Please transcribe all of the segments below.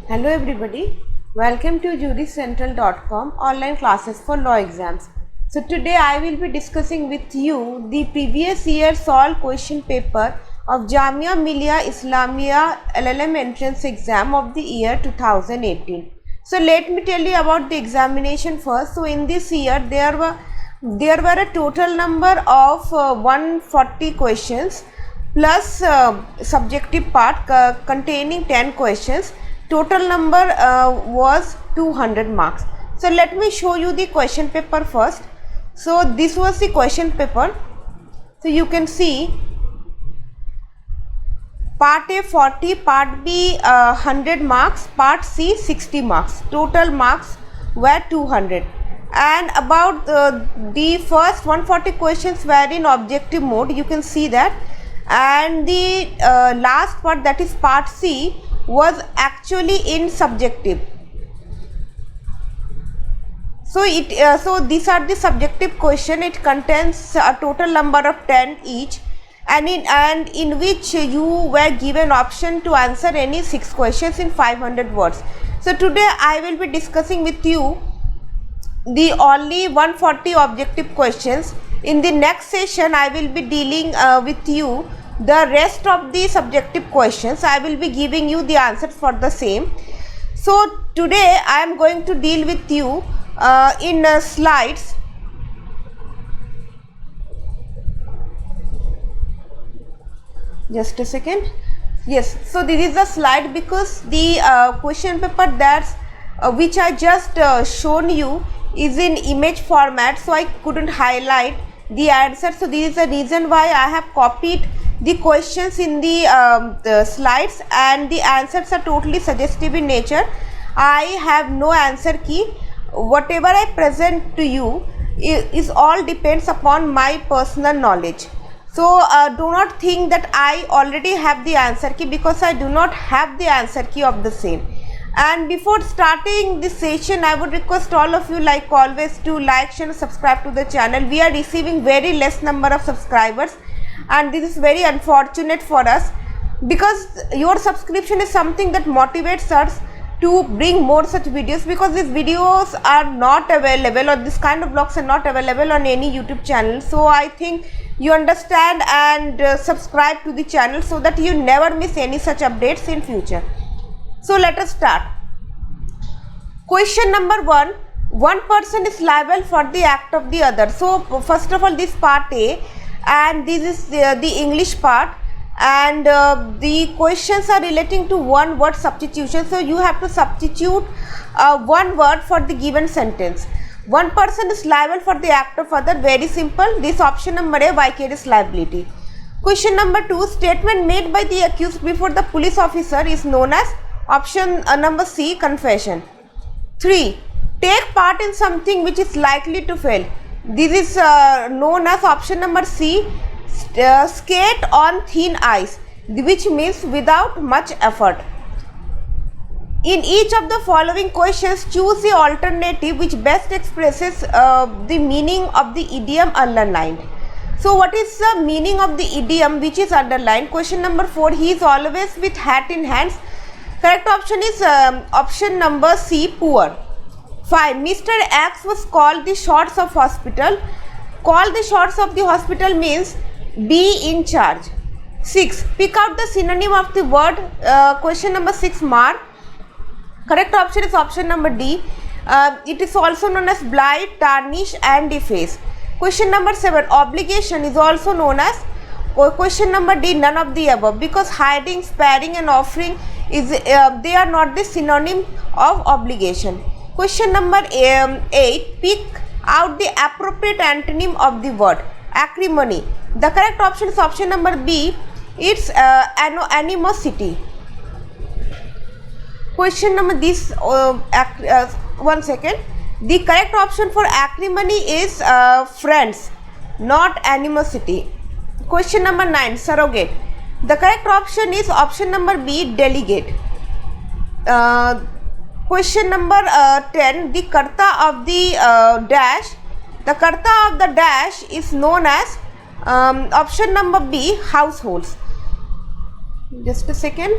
Hello everybody, welcome to jurycentral.com online classes for law exams. So today I will be discussing with you the previous year solved question paper of Jamia Millia Islamia LLM entrance exam of the year 2018. So let me tell you about the examination first. So in this year there were a total number of 140 questions plus subjective part containing 10 questions. Total number was 200 marks. So let me show you the question paper first. So this was the question paper. So you can see part A 40, part B 100 marks, part C 60 marks. Total marks were 200. And about the first 140 questions were in objective mode, you can see that. And the last part, that is part C, was actually in subjective. So so these are the subjective question. It contains a total number of 10 each, and in which you were given option to answer any 6 questions in 500 words. So today I will be discussing with you the only 140 objective questions. In the next session I will be dealing with you the rest of the subjective questions. I will be giving you the answers for the same. So today I am going to deal with you in slides. Just a second. Yes, so this is the slide because the question paper that's which I just shown you is in image format, so I couldn't highlight the answer. So this is the reason why I have copied the questions in the slides, and the answers are totally suggestive in nature. I have no answer key. Whatever I present to you is all depends upon my personal knowledge. So do not think that I already have the answer key, because I do not have the answer key of the same. And before starting this session, I would request all of you, like always, to like, share and subscribe to the channel. We are receiving very less number of subscribers, and this is very unfortunate for us, because your subscription is something that motivates us to bring more such videos, because these videos are not available, or this kind of blogs are not available on any YouTube channel. So I think you understand and subscribe to the channel so that you never miss any such updates in future. So let us start. Question number 1. One person is liable for the act of the other. So first of all, this part A, and this is the English part, and the questions are relating to one word substitution. So you have to substitute one word for the given sentence. One person is liable for the act of other. Very simple. This option number A, vicarious liability. Question number 2. Statement made by the accused before the police officer is known as option number C, confession. 3. Take part in something which is likely to fail. This is known as option number C, skate on thin ice, which means without much effort. In each of the following questions, choose the alternative which best expresses the meaning of the idiom underlined. So what is the meaning of the idiom which is underlined? Question number 4. He is always with hat in hands. Correct option is option number C, poor. 5. Mr. X was called the shots of hospital. Call the shots of the hospital means be in charge. 6. Pick out the synonym of the word. Question number 6, mar. Correct option is option number D. It is also known as blight, tarnish and deface. Question number 7. Obligation is also known as. Question number D, none of the above, because hiding, sparing and offering is they are not the synonym of obligation. Question number 8. Pick out the appropriate antonym of the word. Acrimony. The correct option is option number B. It's animosity. Question number this one second. The correct option for acrimony is friends, not animosity. Question number 9, surrogate. The correct option is option number B, delegate. Question number 10, the karta of the dash. The karta of the dash is known as option number B, households. Just a second.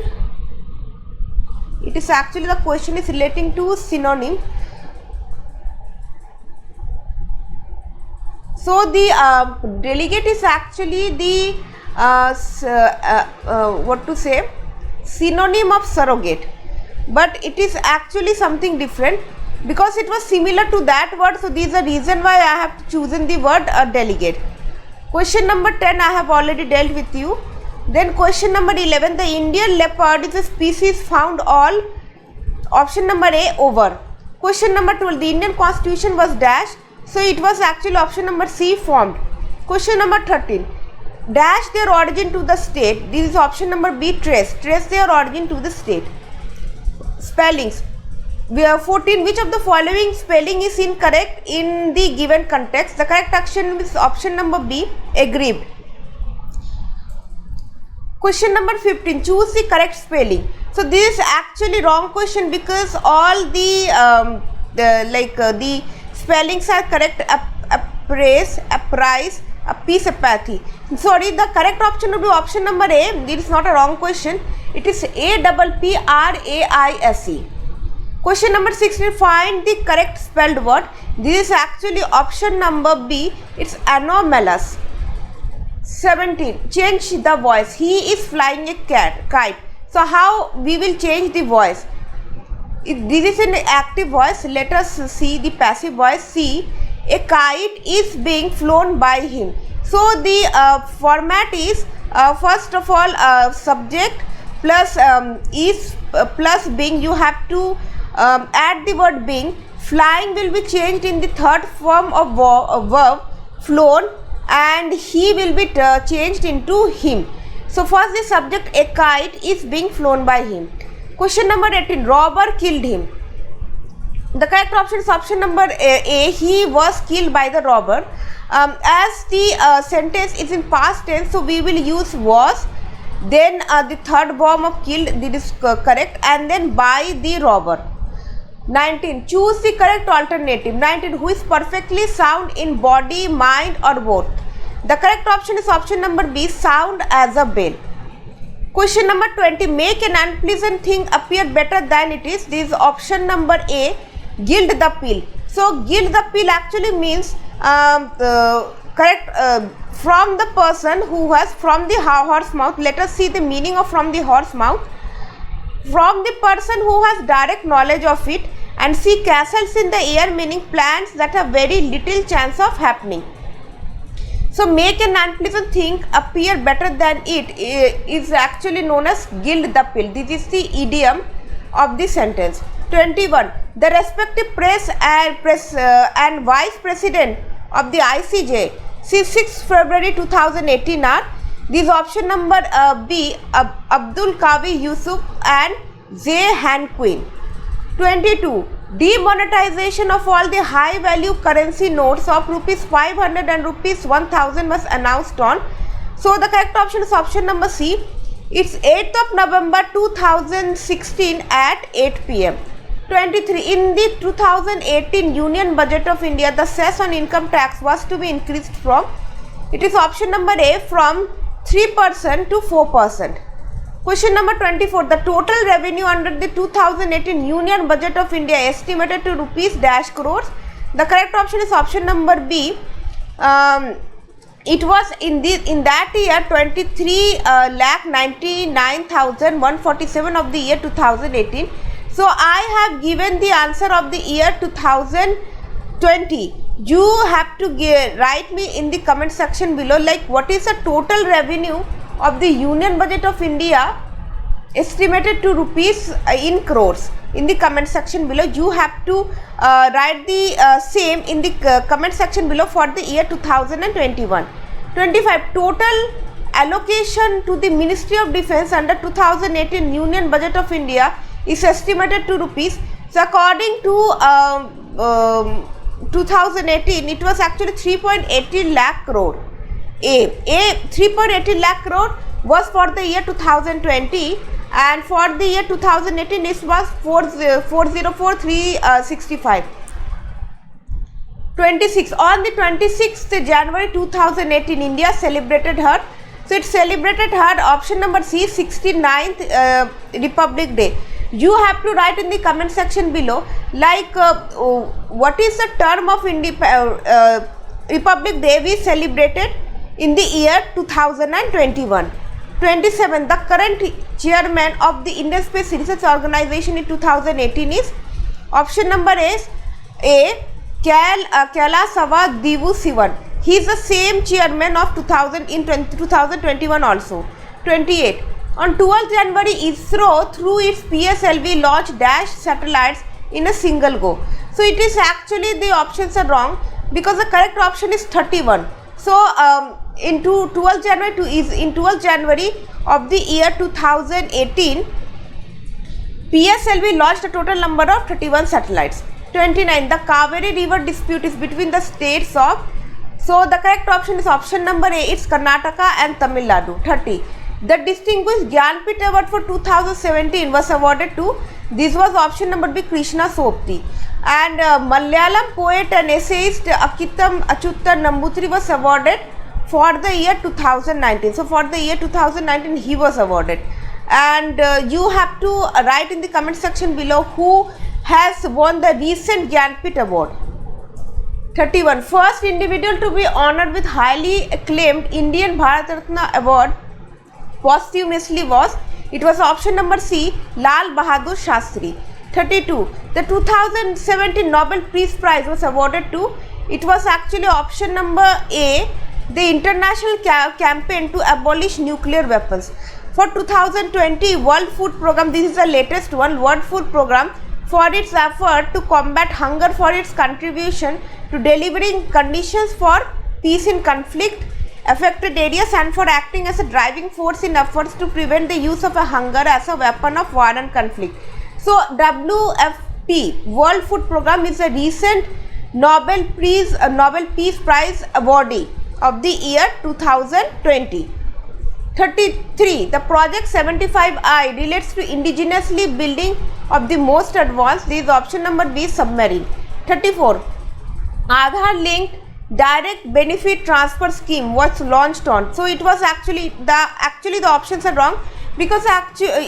It is actually the question is relating to synonym. So the delegate is actually the what to say, synonym of surrogate, but it is actually something different because it was similar to that word. So this is the reason why I have chosen the word delegate. Question number 10 I have already dealt with you. Then question number 11, the Indian leopard is a species found all, option number A, over. Question number 12, the Indian constitution was dash, so it was actually option number C, formed. Question number 13, dash their origin to the state, this is option number B, trace their origin to the state. Spellings, we have 14, which of the following spelling is incorrect in the given context? The correct action is option number B, aggrieved. Question number 15, choose the correct spelling. So this is actually wrong question because all the the spellings are correct. Appraise, apprise, appease, apathy. Sorry, the correct option would be option number A. It is not a wrong question. It is APPRAISE. Question number 16, find the correct spelled word. This is actually option number B. It's anomalous. 17, change the voice. He is flying a kite. So how we will change the voice? If this is an active voice, let us see the passive voice. C, a kite is being flown by him. So the format is first of all subject plus is plus being. You have to add the word being. Flying will be changed in the third form of verb, flown, and he will be changed into him. So first the subject, a kite is being flown by him. Question number 18, robber killed him. The correct option is option number A, he was killed by the robber. As the sentence is in past tense, so we will use was, then the third form of killed, this is correct, and then by the robber. 19, choose the correct alternative. 19, who is perfectly sound in body, mind, or both? The correct option is option number B, sound as a bell. Question number 20, make an unpleasant thing appear better than it is. This is option number A, gild the pill. So gild the pill actually means correct from the person who has, from the horse mouth. Let us see the meaning of from the horse mouth. From the person who has direct knowledge of it, and see castles in the air, meaning plans that have very little chance of happening. So make an unpleasant thing appear better than it is actually known as gild the pill. This is the idiom of the sentence. 21, the respective press and vice president of the ICJ, 6 February 2018 are, this option number B, Abdul Kavi Yusuf and J. Han Quinn. 22, demonetization of all the high value currency notes of rupees 500 and rupees 1000 was announced on. So the correct option is option number C. It's 8th of November 2016 at 8 p.m. 23, in the 2018 Union Budget of India, the cess on income tax was to be increased from, it is option number A, from 3% to 4%. Question number 24, the total revenue under the 2018 Union Budget of India estimated to rupees dash crores. The correct option is option number B. It was in that year 23,99,147 of the year 2018. So I have given the answer of the year 2020. You have to write me in the comment section below, like what is the total revenue of the Union Budget of India estimated to rupees in crores. In the comment section below, you have to write the same in the comment section below for the year 2021. 25, total allocation to the Ministry of Defence under 2018 Union Budget of India is estimated to rupees. So according to 2018, it was actually 3.80 lakh crore. A 3.80 lakh crore was for the year 2020, and for the year 2018 it was 404,365. 26, on the 26th January 2018, India celebrated her. So it celebrated her, option number C, 69th Republic Day. You have to write in the comment section below, like what is the term of Republic Day we celebrated in the year 2021. 27. The current chairman of the Indian Space Research Organization in 2018 is, option number is A. Kailasava Sivan. He is the same chairman of 2021 also. 28. On 12th January, ISRO through its PSLV launched dash satellites in a single go. So it is actually, the options are wrong because the correct option is 31. So in 12th January of the year 2018, PSLV launched a total number of 31 satellites. 29. The Kaveri River dispute is between the states of, so the correct option is option number A, it's Karnataka and Tamil Nadu. 30. The distinguished Gyanpith Award for 2017 was awarded to, this was option number B, Krishna Sopti. And Malayalam poet and essayist Akitam Achuttan Nambutri was awarded for the year 2019. So for the year 2019 he was awarded. And you have to write in the comment section below who has won the recent Gyanpith Award. 31. First individual to be honored with highly acclaimed Indian Bharat Ratna Award posthumously was, it was option number C, Lal Bahadur Shastri. 32. The 2017 Nobel Peace Prize was awarded to, it was actually option number A, the International Campaign to Abolish Nuclear Weapons. For 2020 World Food Programme, this is the latest one, World Food Programme, for its effort to combat hunger, for its contribution to delivering conditions for peace in conflict affected areas, and for acting as a driving force in efforts to prevent the use of a hunger as a weapon of war and conflict. So WFP, World Food Programme, is a recent Nobel Peace Prize awardee of the year 2020. 33. The Project 75I relates to indigenously building of the most advanced, this is option number B, submarine. 34. Aadhaar linked direct benefit transfer scheme was launched on, so it was actually the options are wrong because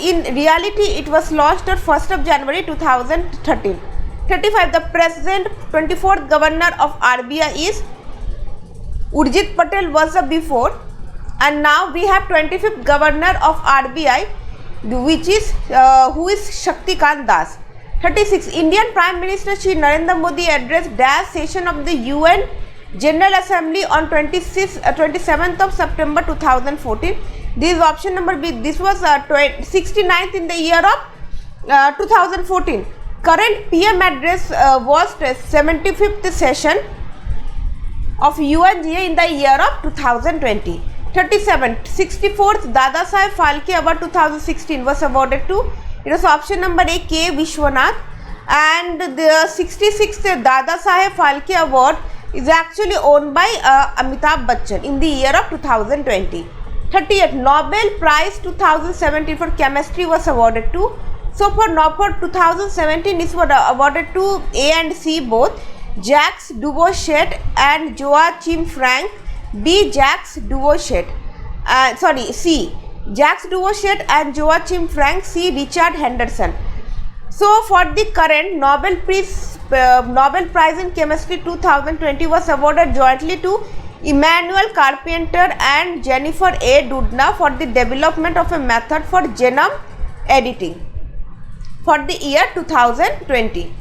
in reality it was launched on 1st of January 2013. 35. The present 24th governor of RBI is Urjit Patel, was the before, and now we have 25th governor of RBI, which is who is Shaktikant Das. 36. Indian Prime Minister Shri Narendra Modi addressed dash session of the UN General Assembly on 27th of September 2014. This is option number B. This was 69th in the year of 2014. Current PM address was 75th session of UNGA in the year of 2020. 37. 64th Dada Saheb Phalke Award 2016 was awarded to, it was option number A, K. Vishwanath, and the 66th Dada Saheb Phalke Award is actually owned by Amitabh Bachchan in the year of 2020. 38. Nobel Prize 2017 for Chemistry was awarded to, so for 2017 it was awarded to A and C both, Jacques Dubochet and Joachim Frank. B, Jacques Dubochet, C, Jacques Dubochet and Joachim Frank. C, Richard Henderson. So for the current Nobel Prize in Chemistry 2020 was awarded jointly to Emmanuel Carpenter and Jennifer A. Doudna for the development of a method for genome editing for the year 2020.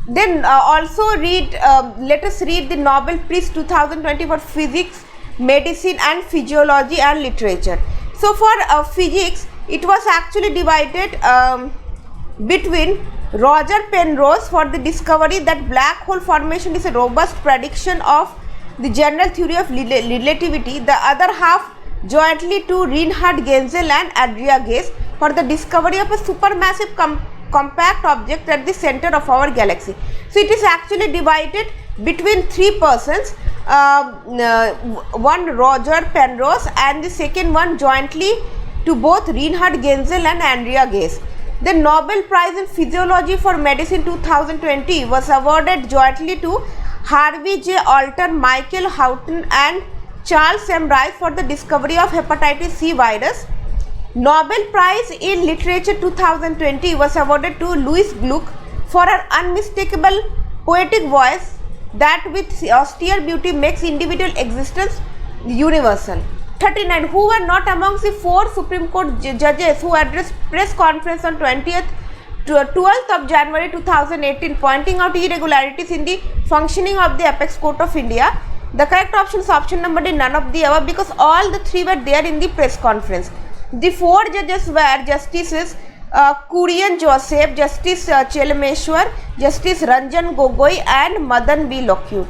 Then also let us read the Nobel Peace 2020 for Physics, Medicine and Physiology and Literature. So for physics, it was actually divided between Roger Penrose for the discovery that black hole formation is a robust prediction of the general theory of relativity. The other half jointly to Reinhard Genzel and Andrea Ghez for the discovery of a supermassive compact object at the center of our galaxy. So it is actually divided between three persons, one Roger Penrose and the second one jointly to both Reinhard Genzel and Andrea Ghez. The Nobel Prize in Physiology for Medicine 2020 was awarded jointly to Harvey J. Alter, Michael Houghton and Charles M. Rice for the discovery of hepatitis C virus. Nobel Prize in Literature 2020 was awarded to Louise Gluck for her unmistakable poetic voice that with austere beauty makes individual existence universal. 39. Who were not amongst the 4 Supreme Court judges who addressed press conference on 12th of January 2018 pointing out irregularities in the functioning of the Apex Court of India? The correct option is option number D, none of the above, because all the 3 were there in the press conference. The 4 judges were Justices Kurian Joseph, Justice Chelameshwar, Justice Ranjan Gogoi and Madan B. Lockwood.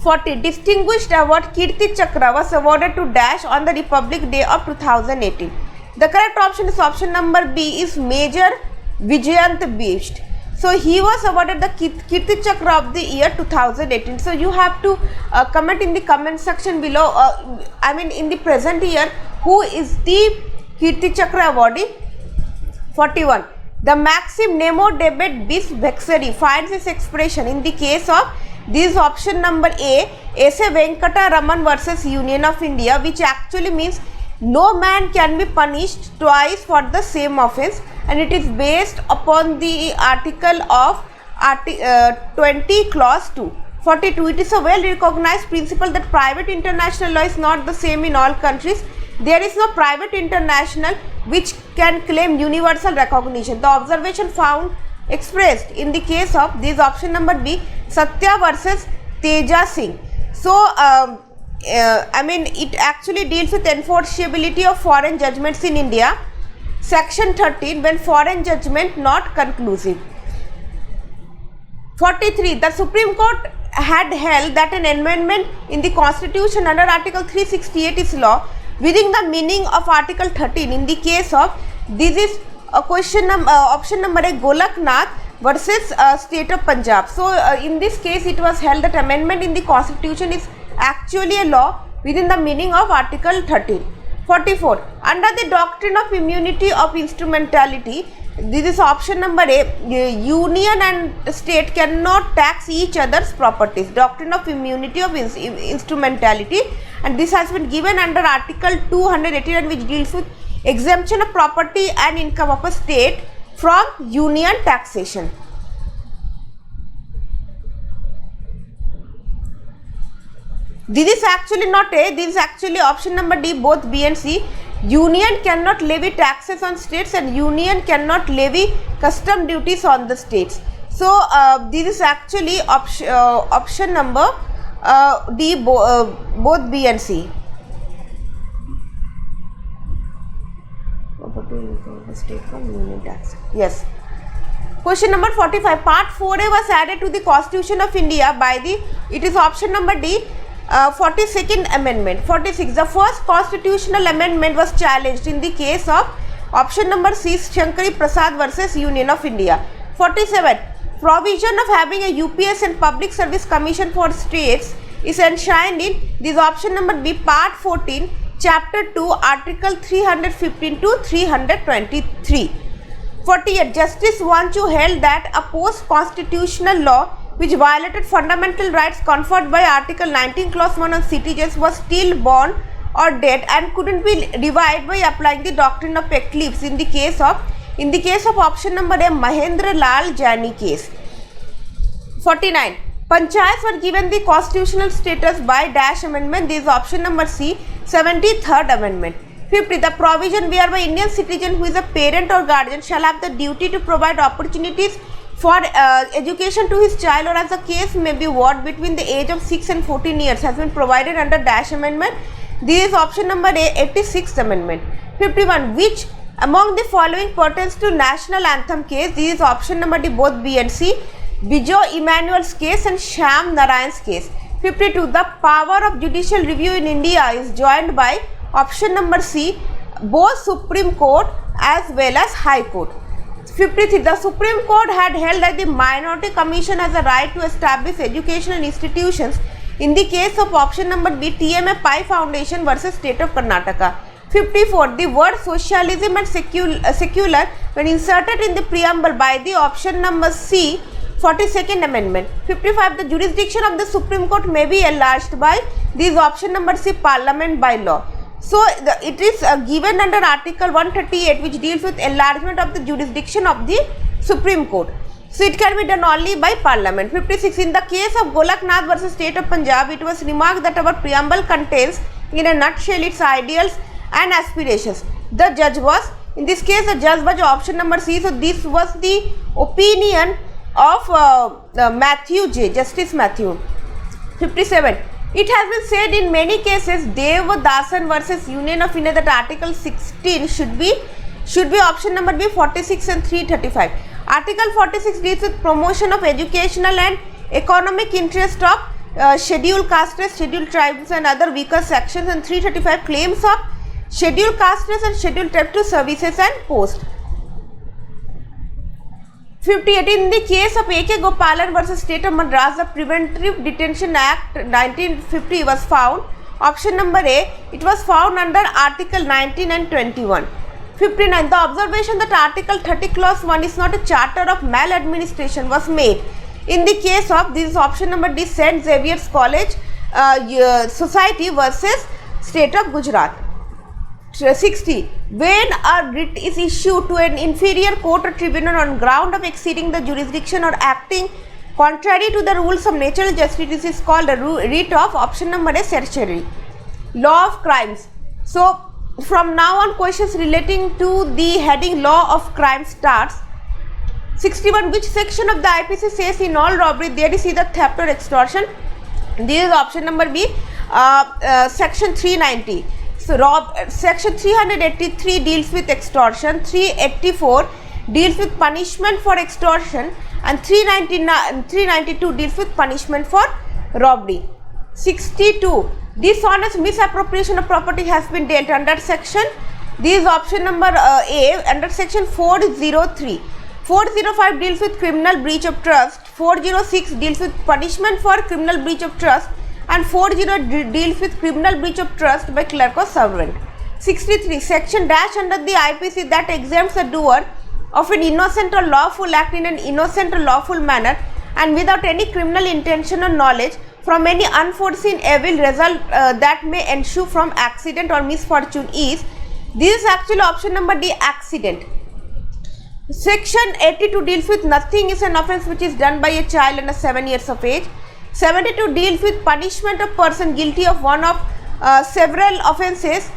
40. Distinguished Award Kirti Chakra was awarded to Dash on the Republic Day of 2018. The correct option is option number B, is Major Vijayant Bisht. So he was awarded the Kirti Chakra of the year 2018. So you have to comment in the comment section below, in the present year, who is the Kirti Chakra awardee. 41. The maxim nemo debet bis vexeri finds its expression in the case of this option number A, S.A. Venkata Raman versus Union of India, which actually means no man can be punished twice for the same offence, and it is based upon the article of 20 clause 2. 42. It is a well recognized principle that private international law is not the same in all countries. There is no private international which can claim universal recognition. The observation found expressed in the case of this option number B, Satya versus Teja Singh. So it actually deals with enforceability of foreign judgments in India. Section 13, when foreign judgment not conclusive. 43. The Supreme Court had held that an amendment in the Constitution under Article 368 is law within the meaning of Article 13. In the case of this is a option number A, Golaknath versus State of Punjab. So in this case it was held that amendment in the Constitution is actually a law within the meaning of Article 13. 44. Under the doctrine of immunity of instrumentality, this is option number A, union and state cannot tax each other's properties. Doctrine of immunity of instrumentality, and this has been given under Article 289, which deals with exemption of property and income of a state from union taxation. This is actually not A, this is actually option number D, both B and C. Union cannot levy taxes on states and union cannot levy custom duties on the states. So this is actually option number D, both B and C. State from union tax. Yes. Question number 45. Part 4A was added to the Constitution of India by the, it is option number D, 42nd Amendment. 46. The first constitutional amendment was challenged in the case of option number C, Shankari Prasad versus Union of India. 47. Provision of having a UPS and Public Service Commission for states is enshrined in this option number B, Part 14, Chapter 2, Article 315 to 323. 48. Justice Wanchu held that a post-constitutional law which violated fundamental rights conferred by Article 19, Clause 1 on citizens was still born or dead and couldn't be revived by applying the doctrine of eclipse in the case of option number A, Mahendra Lal Jaini case. 49. Panchayats were given the constitutional status by dash amendment. This is option number C, 73rd Amendment. 50. The provision whereby Indian citizen who is a parent or guardian shall have the duty to provide opportunities for education to his child, or as the case may be what, between the age of 6 and 14 years has been provided under dash amendment. This is option number A, 86th Amendment. 51. Which among the following pertains to national anthem case? This is option number D, both B and C, Bijoy Emmanuel's case and Shyam Narayan's case. 52. The power of judicial review in India is joined by option number C, both Supreme Court as well as High Court. 53. The Supreme Court had held that the Minority Commission has a right to establish educational institutions in the case of option number B, TMA Pai Foundation versus State of Karnataka. 54. The word socialism and secular when inserted in the preamble by the option number C, 42nd Amendment. 55. The jurisdiction of the Supreme Court may be enlarged by this option number C, Parliament by law. So it is given under Article 138, which deals with enlargement of the jurisdiction of the Supreme Court. So it can be done only by Parliament. 56. In the case of Golaknath versus State of Punjab, it was remarked that our preamble contains in a nutshell its ideals and aspirations. The judge was, in this case the judge was option number C. So this was the opinion of Matthew J, Justice Matthew. 57. It has been said in many cases, Devadasan versus Union of India, that Article 16 should be option number B, 46 and 335. Article 46 deals with promotion of educational and economic interest of scheduled castes, scheduled tribes and other weaker sections, and 335 claims of scheduled castes and scheduled tribes to services and post. 58. In the case of A.K. Gopalan versus State of Madras, the Preventive Detention Act 1950 was found. Option number A, it was found under Article 19 and 21. 59. The observation that Article 30 Clause 1 is not a charter of maladministration was made. In the case of, this is option number D, St. Xavier's College Society versus State of Gujarat. 60. When a writ is issued to an inferior court or tribunal on ground of exceeding the jurisdiction or acting contrary to the rules of natural justice, this is called a writ of option number A, certiorari. Law of crimes. So from now on, questions relating to the heading law of crime starts. 61. Which section of the IPC says in all robbery there is either theft or extortion? This is option number B, section 390. So section 383 deals with extortion, 384 deals with punishment for extortion, and 392 deals with punishment for robbery. 62. Dishonest misappropriation of property has been dealt under section, this is option number A, under section 403. 405 deals with criminal breach of trust, 406 deals with punishment for criminal breach of trust, and 40 deals with criminal breach of trust by clerk or servant. 63. Section dash under the IPC that exempts the doer of an innocent or lawful act in an innocent or lawful manner and without any criminal intention or knowledge from any unforeseen evil result that may ensue from accident or misfortune is, this is actually option number D, accident. Section 82 deals with nothing is an offence which is done by a child under 7 years of age. 72 deals with punishment of person guilty of one of several offences,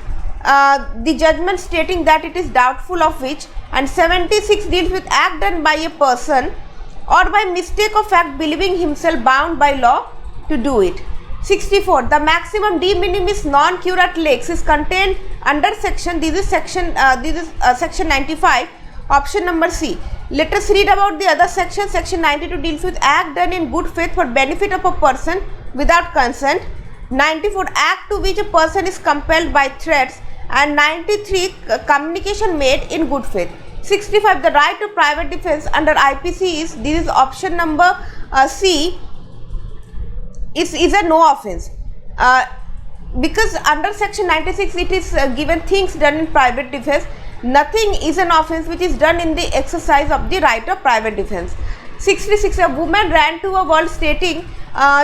the judgment stating that it is doubtful of which, and 76 deals with act done by a person or by mistake of fact believing himself bound by law to do it. 64. The maximum de minimis non curat lex is contained under section, this is section 95, option number C. Let us read about the other section. Section 92 deals with act done in good faith for benefit of a person without consent. 94. Act to which a person is compelled by threats. And 93. Communication made in good faith. 65. The right to private defense under IPC is, this is option number C, is a no offence. Because under section 96 it is given things done in private defense. Nothing is an offence which is done in the exercise of the right of private defense. 66. A woman ran to a wall stating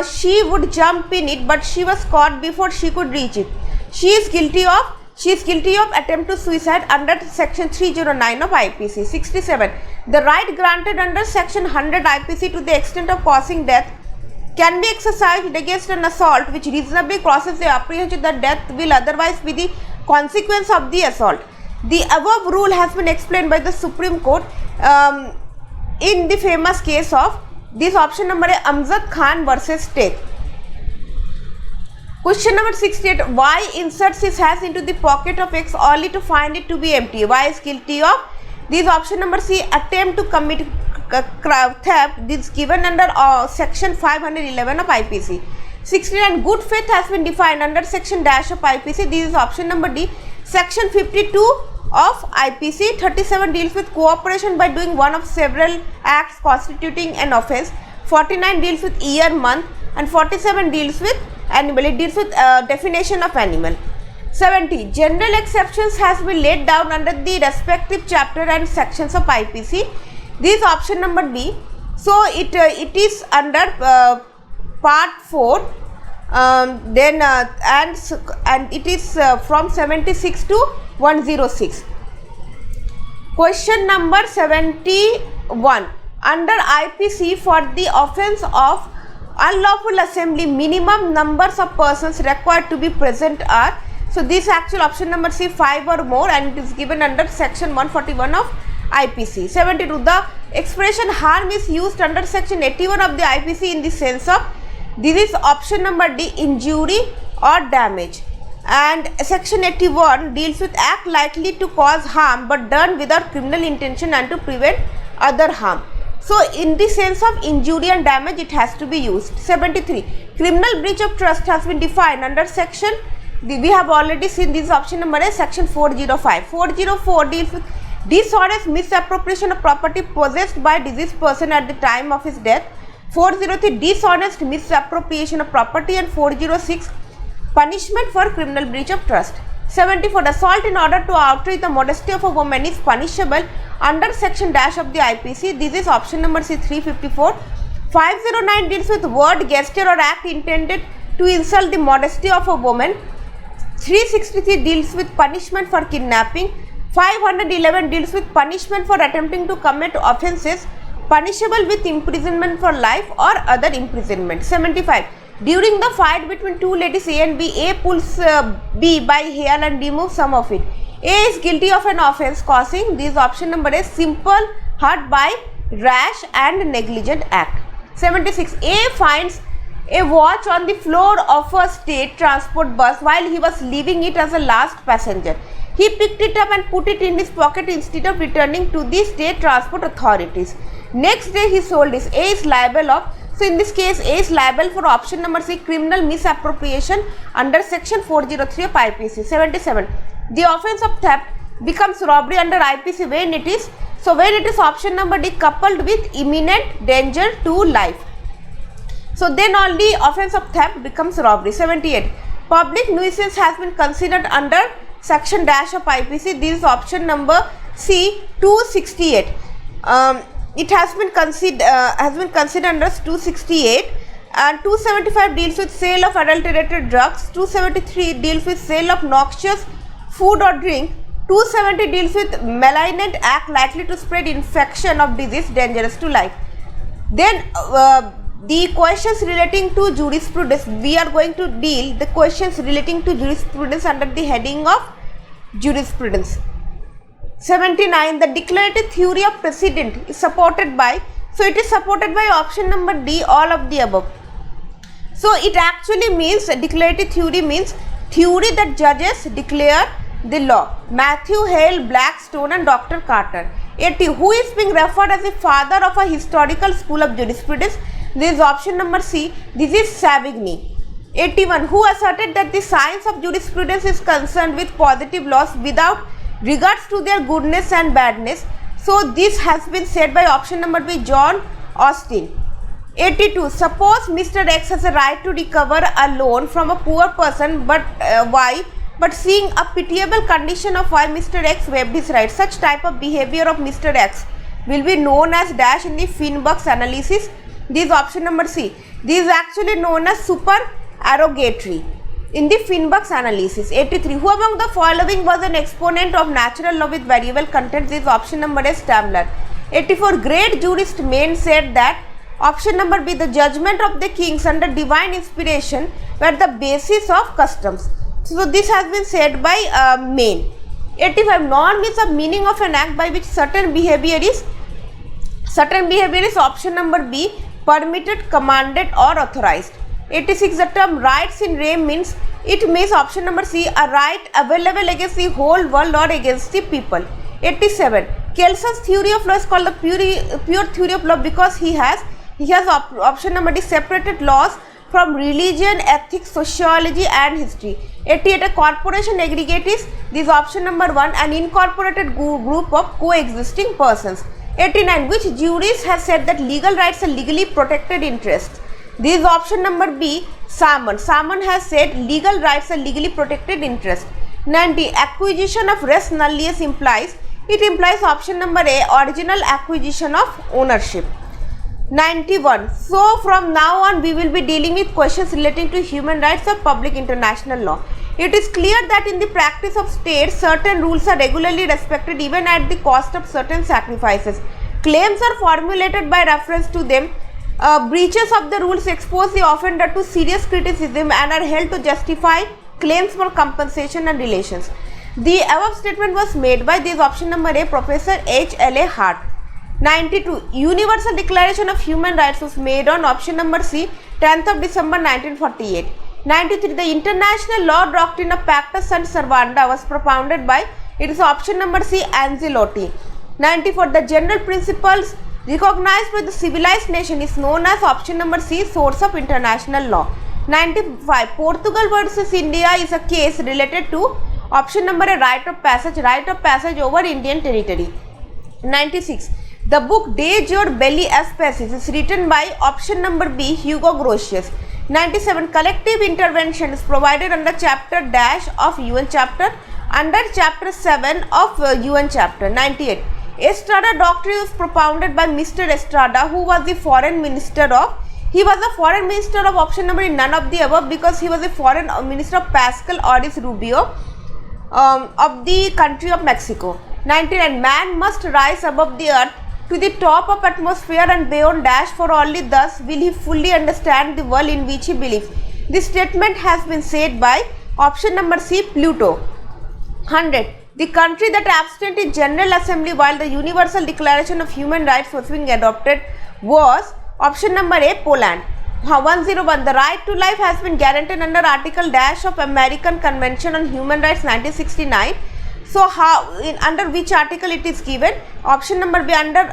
she would jump in it, but she was caught before she could reach it. She is guilty of attempt to suicide under section 309 of IPC. 67. The right granted under section 100 IPC to the extent of causing death can be exercised against an assault which reasonably crosses the apprehension that death will otherwise be the consequence of the assault. The above rule has been explained by the Supreme Court in the famous case of, this option number A, Amjad Khan versus State. Question number 68. Y inserts his hands into the pocket of X only to find it to be empty. Y is guilty of, this is option number C, attempt to commit theft. This is given under section 511 of IPC. 69. Good faith has been defined under section dash of IPC. This is option number D, section 52 of IPC. 37 deals with cooperation by doing one of several acts constituting an offence. 49 deals with year, month, and 47 deals with animal. It deals with definition of animal. 70. General exceptions has been laid down under the respective chapter and sections of IPC. This is option number B. So it is under part 4, and it is from 76 to 106. Question number 71. Under IPC, for the offence of unlawful assembly, minimum numbers of persons required to be present are, so this actual option number C, 5 or more, and it is given under section 141 of IPC. 72. The expression harm is used under section 81 of the IPC in the sense of, this is option number D, injury or damage. And section 81 deals with act likely to cause harm but done without criminal intention and to prevent other harm. So in the sense of injury and damage, it has to be used. 73. Criminal breach of trust has been defined under section, we have already seen this option number A, section 405. 404 deals with dishonest misappropriation of property possessed by deceased person at the time of his death. 403 dishonest misappropriation of property, and 406 punishment for criminal breach of trust. 74. Assault in order to outrage the modesty of a woman is punishable under section dash of the IPC. This is option number C, 354. 509 deals with word, gesture or act intended to insult the modesty of a woman. 363 deals with punishment for kidnapping. 511 deals with punishment for attempting to commit offences punishable with imprisonment for life or other imprisonment. 75. During the fight between two ladies A and B, A pulls B by hair and removes some of it. A is guilty of an offence causing, this option number is simple hurt by rash and negligent act. 76. A finds a watch on the floor of a state transport bus while he was leaving it as a last passenger. He picked it up and put it in his pocket instead of returning to the state transport authorities. Next day he sold it. A is liable of, so in this case A is liable for option number C, criminal misappropriation under section 403 of IPC. 77. The offence of theft becomes robbery under IPC when it is, so when it is option number D, coupled with imminent danger to life. So then only offence of theft becomes robbery. 78. Public nuisance has been considered under section dash of IPC. This is option number C, 268. It has been considered under 268, and 275 deals with sale of adulterated drugs. 273 deals with sale of noxious food or drink. 270 deals with malignant act likely to spread infection of disease dangerous to life. Then the questions relating to jurisprudence, we are going to deal the questions relating to jurisprudence under the heading of jurisprudence. 79. The declarative theory of precedent is supported by, so it is supported by option number D, all of the above. So it actually means, declarative theory means theory that judges declare the law. Matthew Hale, Blackstone and Dr. Carter. 80. Who is being referred as the father of a historical school of jurisprudence? This is option number C. This is Savigny. 81. Who asserted that the science of jurisprudence is concerned with positive laws without regards to their goodness and badness? So this has been said by option number B, John Austin. 82. Suppose Mr. X has a right to recover a loan from a poor person, but Y, but seeing a pitiable condition of Y, Mr. X waived his right. Such type of behavior of Mr. X will be known as dash in the Finbuck's analysis. This is option number C. This is actually known as supererogatory in the Finbuck's analysis. 83. Who among the following was an exponent of natural law with variable content? This is option number A, Stamler. 84. Great jurist Maine said that option number B, the judgment of the kings under divine inspiration were the basis of customs. So this has been said by Maine. 85. Norm is a meaning of an act by which certain behavior is option number B, permitted, commanded or authorized. 86. The term rights in re means, it means option number C, a right available against the whole world or against the people. 87. Kelson's theory of law is called the pure theory of law because he has option number D, separated laws from religion, ethics, sociology and history. 88. A corporation aggregate is, this option number 1, an incorporated group of coexisting persons. 89. Which jurist has said that legal rights are legally protected interests? This is option number B, Salmon. Salmon has said legal rights are legally protected interests. 90. Acquisition of res nullius implies, it implies option number A, original acquisition of ownership. 91. So from now on we will be dealing with questions relating to human rights or public international law. It is clear that in the practice of states, certain rules are regularly respected even at the cost of certain sacrifices. Claims are formulated by reference to them. Breaches of the rules expose the offender to serious criticism and are held to justify claims for compensation and relations. The above statement was made by this option number A, Professor H.L.A. Hart. 92. Universal Declaration of Human Rights was made on option number C, 10th of December 1948. 93. The international law doctrine of Pacta Sunt Servanda was propounded by, it is option number C, Ancelotti. 94. The general principles recognized by the civilized nation is known as option number C, source of international law. 95. Portugal versus India is a case related to option number A, right of passage over Indian territory. 96. The book De Jure Belli Species is written by option number B, Hugo Grotius. 97. Collective intervention is provided under chapter dash of UN chapter, under chapter 7 of UN chapter. 98. Estrada doctrine was propounded by Mr. Estrada, who was the foreign minister of, he was the foreign minister of option number in none of the above, because he was the foreign minister of Pascal Oris Rubio of the country of Mexico. 99. Man must rise above the earth to the top of atmosphere and beyond dash, for only thus will he fully understand the world in which he believes. This statement has been said by option number C, Pluto. 100. The country that abstained in General Assembly while the Universal Declaration of Human Rights was being adopted was option number A, Poland. 101. The right to life has been guaranteed under article dash of American Convention on Human Rights 1969. So under which article it is given? Option number B, under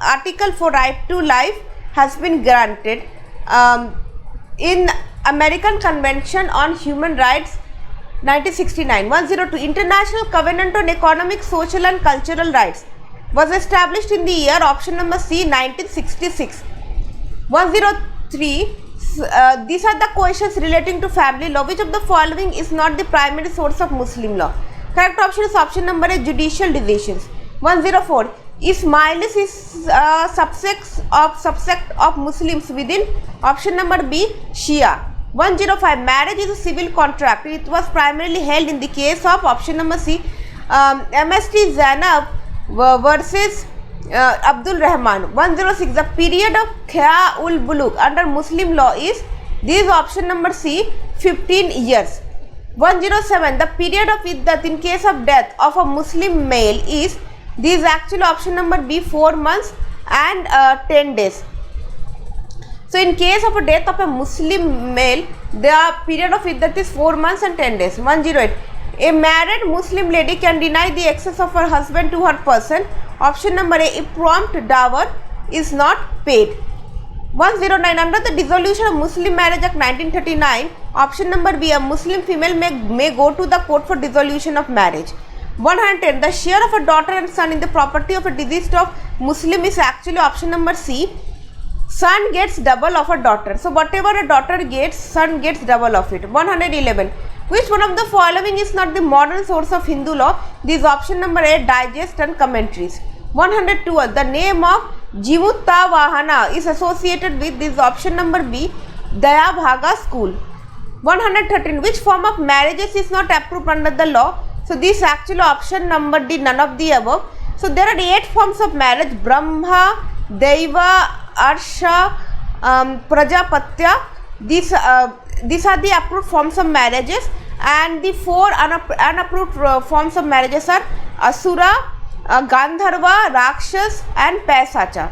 article for right to life has been granted in American Convention on Human Rights 1969. 102. International Covenant on Economic, Social and Cultural Rights was established in the year option number C, 1966. 103. These are the questions relating to family law. Which of the following is not the primary source of Muslim law? Correct option is option number A, judicial decisions. 104. Ismailis is subsect of Muslims within option number B, Shia. 105. Marriage is a civil contract. It was primarily held in the case of option number C, MST Zainab versus Abdul Rahman. 106. The period of Khya ul Buluk under Muslim law is, this is option number C, 15 years. 107. The period of iddat in case of death of a Muslim male is, this is actually option number B, 4 months and 10 days. So in case of a death of a Muslim male, the period of iddat is 4 months and 10 days. 108. A married Muslim lady can deny the access of her husband to her person. Option number A, if prompt dower is not paid. 109. Under the Dissolution of Muslim Marriage Act 1939, option number B, a Muslim female may go to the court for dissolution of marriage. 110. The share of a daughter and son in the property of a deceased of Muslim is actually option number C, son gets double of a daughter. So whatever a daughter gets, son gets double of it. 111. Which one of the following is not the modern source of Hindu law? This is option number A, digest and commentaries. 102. The name of Jimuttavahana is associated with, this option number B, Daya Bhaga school. 113. Which form of marriages is not approved under the law? So this actually option number D, none of the above. So there are 8 forms of marriage: Brahma, Deva, Arsha, Prajapatya. These are the approved forms of marriages, and the 4 unapproved forms of marriages are Asura, Gandharva, Rakshas and Paisacha.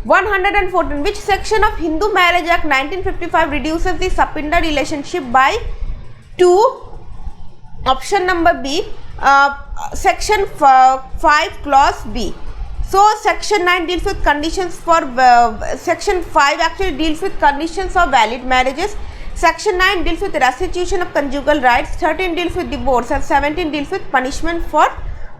114. Which section of Hindu Marriage Act 1955 reduces the Sapinda relationship by 2? Option number B, section 5 clause B. So section 9 deals with conditions for, section 5 actually deals with conditions of valid marriages. Section 9 deals with restitution of conjugal rights, 13 deals with divorce and 17 deals with punishment for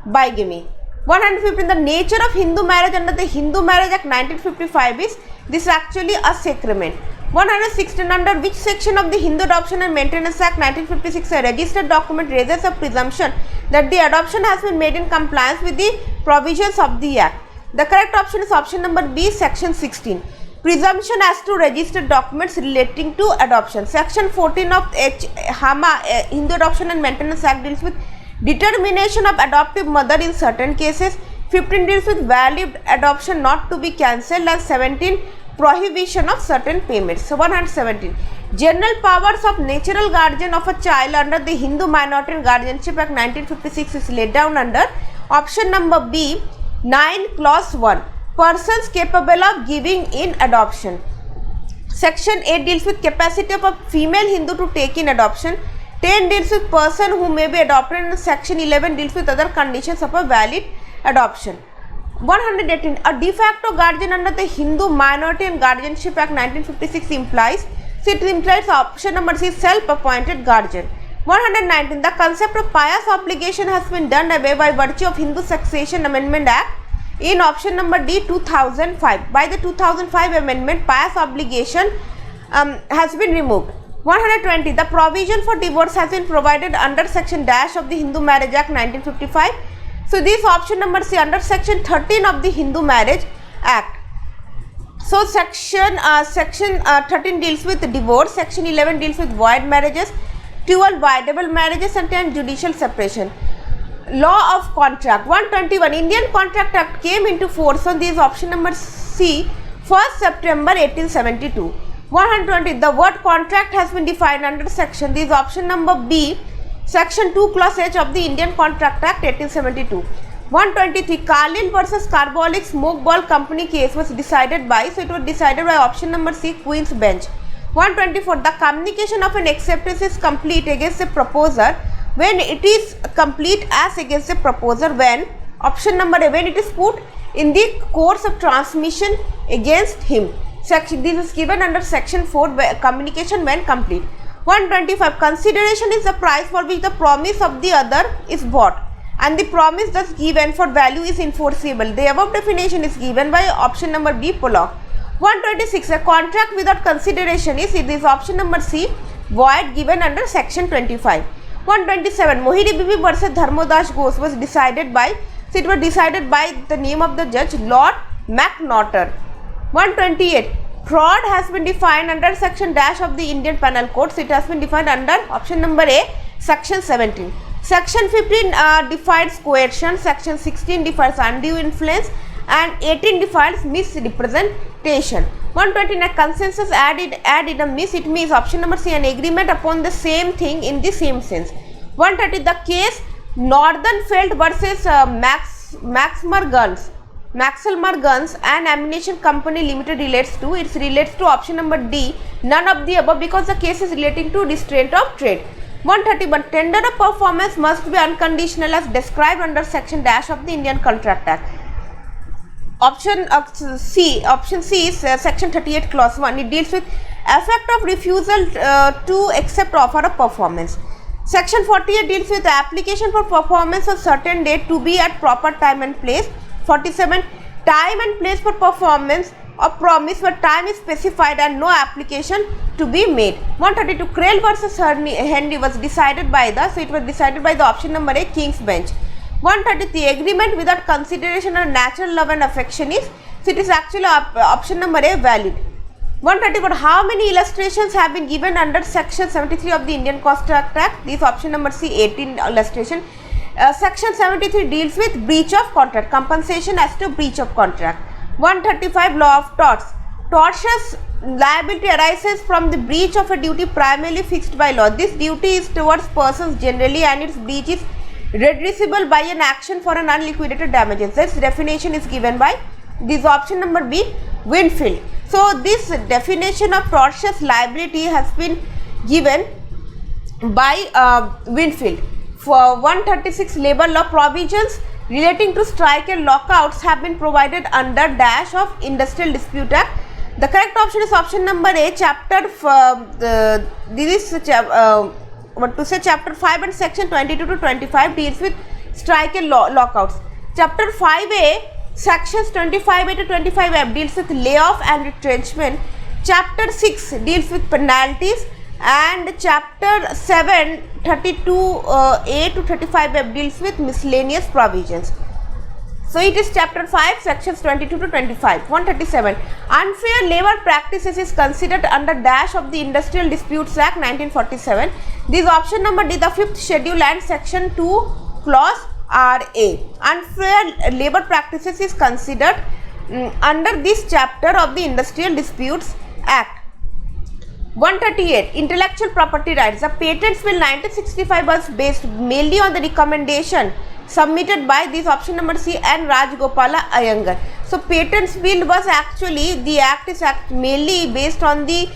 bigamy. 115. The nature of Hindu marriage under the Hindu Marriage Act 1955 is, this is actually a sacrament. 116. Under which section of the Hindu Adoption and Maintenance Act 1956 a registered document raises a presumption that the adoption has been made in compliance with the provisions of the Act? The correct option is option number B, section 16. presumption as to registered documents relating to adoption. Section 14 of Hindu Adoption and Maintenance Act deals with determination of adoptive mother in certain cases. 15 deals with valid adoption not to be cancelled, and 17 prohibition of certain payments. So 117 general powers of natural guardian of a child under the Hindu Minority and Guardianship Act 1956 is laid down under option number B, 9 clause 1, persons capable of giving in adoption. Section 8 deals with capacity of a female Hindu to take in adoption. 10 deals with person who may be adopted, and section 11 deals with other conditions of a valid adoption. 118 a de facto guardian under the Hindu Minority and Guardianship Act 1956 implies option number C, self-appointed guardian. 119 the concept of pious obligation has been done away by virtue of Hindu Succession Amendment Act in option number D, 2005. By the 2005 amendment, pious obligation has been removed. 120 the provision for divorce has been provided under section dash of the Hindu Marriage Act 1955. So this option number C, under section 13 of the Hindu Marriage Act. So section 13 deals with divorce, section 11 deals with void marriages, 12 voidable marriages, and 10 judicial separation. Law of contract. 121 Indian Contract Act came into force on this option number C, 1st September 1872. 120 the word contract has been defined under section, this option number B, section 2 clause H of the Indian Contract Act 1872. 123 Carlin versus Carbolic Smoke Ball Company case was decided by, so it was decided by option number C, Queen's Bench. 124 the communication of an acceptance is complete against the proposer when it is complete as against the proposer when, option number A, when it is put in the course of transmission against him. Section this is given under section 4, communication when complete. 125 consideration is the price for which the promise of the other is bought, and the promise thus given for value is enforceable. The above definition is given by option number B, Pollock. 126 a contract without consideration is, it is option number C, void, given under section 25. 127 Mohini Bibi versus Dharmodas Ghosh was decided by, so it was decided by the name of the judge, Lord McNaughton. 128 fraud has been defined under section dash of the Indian Penal Code, so it has been defined under option number A, section 17. Section 15 defines coercion, section 16 defines undue influence, and 18 defines misrepresentation. 129 consensus added a miss, it means option number C, an agreement upon the same thing in the same sense. 130 the case Northernfeld versus Maxmer Guns and Ammunition Company Limited relates to option number D, none of the above, because the case is relating to restraint of trade. 131 tender of performance must be unconditional as described under section dash of the Indian Contract Act. Option C is section 38 clause 1, it deals with effect of refusal to accept offer of performance. Section 48 deals with the application for performance of certain date to be at proper time and place. 47 time and place for performance of promise where time is specified and no application to be made. 132 Krell versus Henry was decided by the, so it was decided by the option number A, King's Bench. 133 agreement without consideration of natural love and affection is, so it is actually option number A, valid. 134 how many illustrations have been given under section 73 of the Indian Contract Act, this option number C, 18 illustration. Section 73 deals with breach of contract, compensation as to breach of contract. 135 law of torts. Tortious liability arises from the breach of a duty primarily fixed by law. This duty is towards persons generally, and its breach is redressable by an action for an unliquidated damages. This definition is given by this option number B, Winfield. So this definition of tortious liability has been given by Winfield. For 136 labor law provisions relating to strike and lockouts have been provided under dash of Industrial Dispute Act. The correct option is option number A, chapter chapter 5 and section 22 to 25 deals with strike and lockouts. Chapter 5A, sections 25A to 25F deals with layoff and retrenchment. Chapter 6 deals with penalties, and chapter 7 32A to 35F deals with miscellaneous provisions. So it is chapter 5, sections 22 to 25. 137. Unfair labor practices is considered under dash of the Industrial Disputes Act 1947. This is option number D, the 5th schedule and section 2 clause RA. Unfair labor practices is considered under this chapter of the Industrial Disputes Act. 138. Intellectual property rights. The Patents Bill 1965 was based mainly on the recommendation submitted by this option number C and Rajagopala Iyengar. So Patents Bill was actually, the act is mainly based on the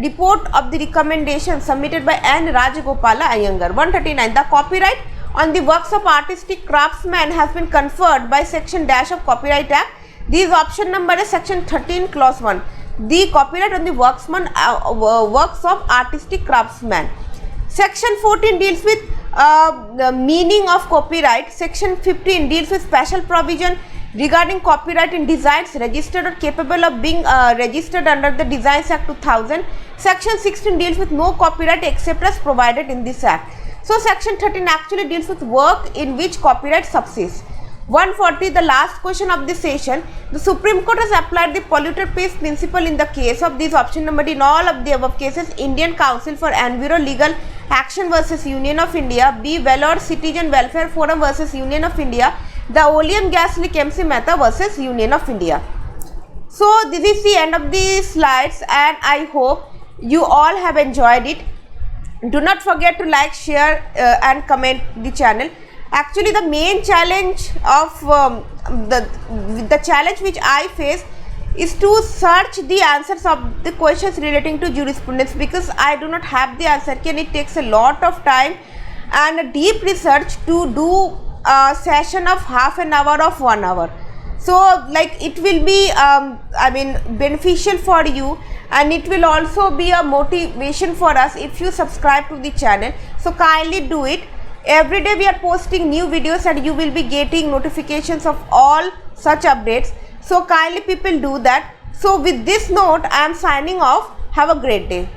report of the recommendation submitted by N. Rajagopala Iyengar. 139. The copyright on the works of artistic craftsmen has been conferred by section dash of Copyright Act. This option number is section 13 clause 1. The copyright on the works of artistic craftsmen. Section 14 deals with the meaning of copyright. Section 15 deals with special provision regarding copyright in designs registered or capable of being registered under the Designs Act 2000. Section 16 deals with no copyright except as provided in this act. So section 13 actually deals with work in which copyright subsists. 140. The last question of this session. The Supreme Court has applied the polluter pays principle in the case of this option number D. In all of the above cases, Indian Council for Enviro Legal Action versus Union of India, B. Vellore Citizen Welfare Forum versus Union of India, the Oleum Gas Leak MC Mehta versus Union of India. So this is the end of the slides and I hope you all have enjoyed it. Do not forget to like, share and comment the channel. Actually, the main challenge of the challenge which I face is to search the answers of the questions relating to jurisprudence, because I do not have the answer. It takes a lot of time and a deep research to do a session of half an hour of 1 hour. So like it will be beneficial for you, and it will also be a motivation for us if you subscribe to the channel. So kindly do it. Every day we are posting new videos and you will be getting notifications of all such updates. So kindly people do that. So with this note, I am signing off. Have a great day.